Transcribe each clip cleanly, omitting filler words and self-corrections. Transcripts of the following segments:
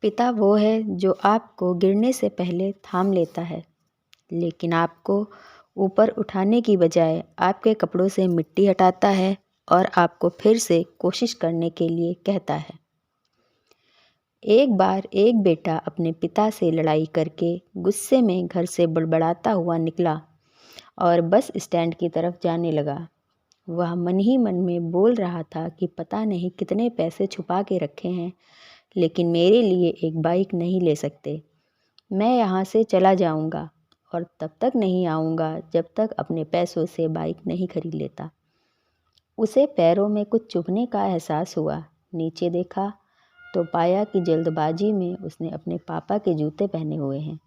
पिता वो है जो आपको गिरने से पहले थाम लेता है, लेकिन आपको ऊपर उठाने की बजाय आपके कपड़ों से मिट्टी हटाता है और आपको फिर से कोशिश करने के लिए कहता है। एक बार एक बेटा अपने पिता से लड़ाई करके गुस्से में घर से बड़बड़ाता हुआ निकला और बस स्टैंड की तरफ जाने लगा। वह मन ही मन में बोल रहा था कि पता नहीं कितने पैसे छुपा के रखे हैं, लेकिन मेरे लिए एक बाइक नहीं ले सकते। मैं यहाँ से चला जाऊँगा और तब तक नहीं आऊँगा जब तक अपने पैसों से बाइक नहीं खरीद लेता। उसे पैरों में कुछ चुभने का एहसास हुआ। नीचे देखा तो पाया कि जल्दबाजी में उसने अपने पापा के जूते पहने हुए हैं।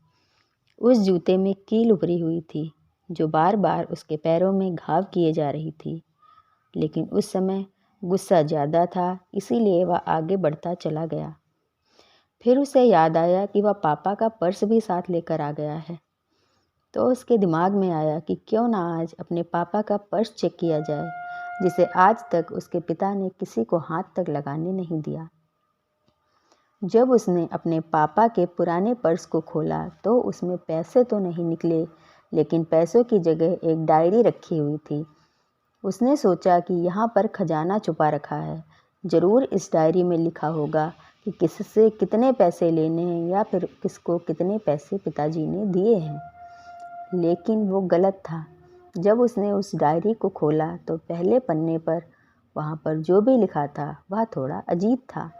उस जूते में कील उभरी हुई थी जो बार बार उसके पैरों में घाव किए जा रही थी, लेकिन उस समय गुस्सा ज़्यादा था, इसीलिए वह आगे बढ़ता चला गया। फिर उसे याद आया कि वह पापा का पर्स भी साथ लेकर आ गया है, तो उसके दिमाग में आया कि क्यों ना आज अपने पापा का पर्स चेक किया जाए, जिसे आज तक उसके पिता ने किसी को हाथ तक लगाने नहीं दिया। जब उसने अपने पापा के पुराने पर्स को खोला तो उसमें पैसे तो नहीं निकले, लेकिन पैसों की जगह एक डायरी रखी हुई थी। उसने सोचा कि यहाँ पर खजाना छुपा रखा है, ज़रूर इस डायरी में लिखा होगा कि किससे कितने पैसे लेने हैं या फिर किसको कितने पैसे पिताजी ने दिए हैं। लेकिन वो गलत था। जब उसने उस डायरी को खोला तो पहले पन्ने पर वहाँ पर जो भी लिखा था वह थोड़ा अजीब था।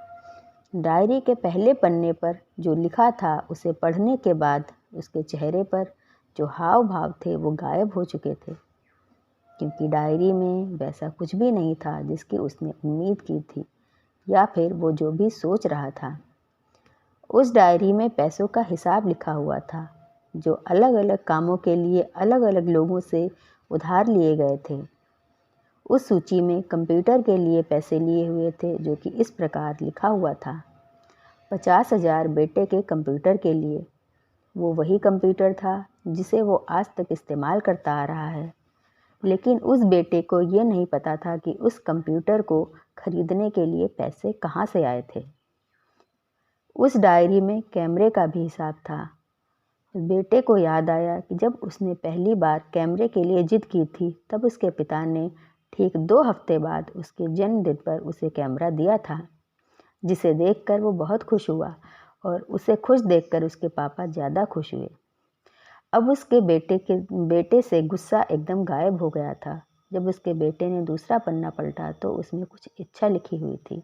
डायरी के पहले पन्ने पर जो लिखा था उसे पढ़ने के बाद उसके चेहरे पर जो हाव भाव थे वो गायब हो चुके थे, क्योंकि डायरी में वैसा कुछ भी नहीं था जिसकी उसने उम्मीद की थी या फिर वो जो भी सोच रहा था। उस डायरी में पैसों का हिसाब लिखा हुआ था, जो अलग अलग कामों के लिए अलग अलग लोगों से उधार लिए गए थे। उस सूची में कंप्यूटर के लिए पैसे लिए हुए थे, जो कि इस प्रकार लिखा हुआ था: 50,000 बेटे के कंप्यूटर के लिए। वो वही कंप्यूटर था जिसे वो आज तक इस्तेमाल करता आ रहा है, लेकिन उस बेटे को ये नहीं पता था कि उस कंप्यूटर को खरीदने के लिए पैसे कहाँ से आए थे। उस डायरी में कैमरे का भी हिसाब था। बेटे को याद आया कि जब उसने पहली बार कैमरे के लिए जिद की थी, तब उसके पिता ने ठीक 2 हफ्ते बाद उसके जन्मदिन पर उसे कैमरा दिया था, जिसे देखकर वो बहुत खुश हुआ और उसे खुश देखकर उसके पापा ज़्यादा खुश हुए। अब उसके बेटे से गुस्सा एकदम गायब हो गया था। जब उसके बेटे ने दूसरा पन्ना पलटा तो उसमें कुछ इच्छा लिखी हुई थी।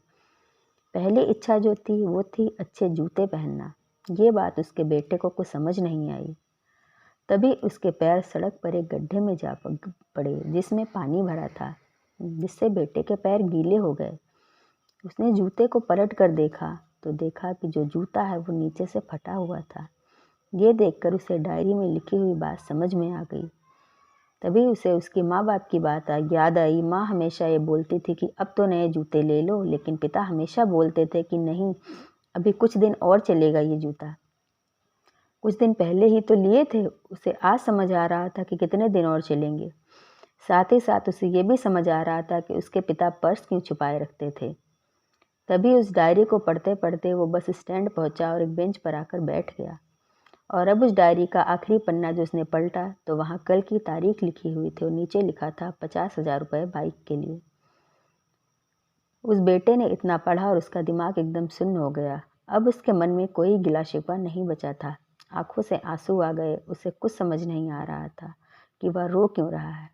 पहली इच्छा जो थी वो थी अच्छे जूते पहनना। ये बात उसके बेटे को कुछ समझ नहीं आई। तभी उसके पैर सड़क पर एक गड्ढे में जा पड़े जिसमें पानी भरा था, जिससे बेटे के पैर गीले हो गए। उसने जूते को पलट कर देखा तो देखा कि जो जूता है वो नीचे से फटा हुआ था। ये देखकर उसे डायरी में लिखी हुई बात समझ में आ गई। तभी उसे उसके माँ बाप की बात याद आई। माँ हमेशा ये बोलती थी कि अब तो नए जूते ले लो, लेकिन पिता हमेशा बोलते थे कि नहीं, अभी कुछ दिन और चलेगा ये जूता। कुछ दिन पहले ही तो लिए थे। उसे आज समझ आ रहा था कि कितने दिन और चलेंगे। साथ ही साथ उसे ये भी समझ आ रहा था कि उसके पिता पर्स क्यों छुपाए रखते थे। तभी उस डायरी को पढ़ते पढ़ते वो बस स्टैंड पहुंचा और एक बेंच पर आकर बैठ गया। और अब उस डायरी का आखिरी पन्ना जो उसने पलटा तो वहाँ कल की तारीख लिखी हुई थी और नीचे लिखा था 50,000 रुपये बाइक के लिए। उस बेटे ने इतना पढ़ा और उसका दिमाग एकदम सुन्न हो गया। अब उसके मन में कोई गिला शिकवा नहीं बचा था। आंखों से आंसू आ गए। उसे कुछ समझ नहीं आ रहा था कि वह रो क्यों रहा है।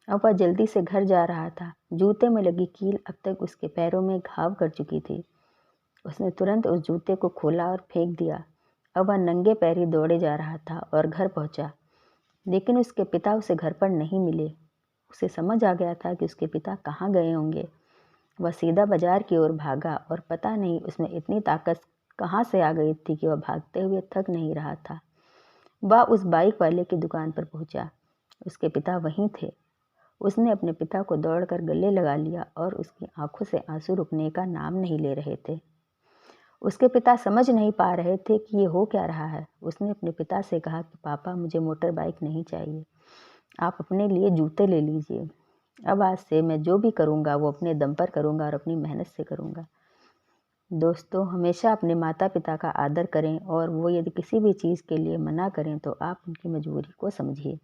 अब वह जल्दी से घर जा रहा था। जूते में लगी कील अब तक उसके पैरों में घाव कर चुकी थी। उसने तुरंत उस जूते को खोला और फेंक दिया। अब वह नंगे पैर ही दौड़े जा रहा था और घर पहुंचा, लेकिन उसके पिता उसे घर पर नहीं मिले। उसे समझ आ गया था कि उसके पिता कहाँ गए होंगे। वह सीधा बाजार की ओर भागा और पता नहीं उसमें इतनी ताकत कहाँ से आ गई थी कि वह भागते हुए थक नहीं रहा था। वह उस बाइक वाले की दुकान पर पहुंचा। उसके पिता वहीं थे। उसने अपने पिता को दौड़कर गले लगा लिया और उसकी आंखों से आंसू रुकने का नाम नहीं ले रहे थे। उसके पिता समझ नहीं पा रहे थे कि ये हो क्या रहा है। उसने अपने पिता से कहा कि पापा, मुझे मोटर बाइक नहीं चाहिए, आप अपने लिए जूते ले लीजिए। अब आज से मैं जो भी करूँगा वो अपने दम पर करूँगा और अपनी मेहनत से करूँगा। दोस्तों, हमेशा अपने माता पिता का आदर करें और वो यदि किसी भी चीज़ के लिए मना करें तो आप उनकी मजबूरी को समझिए।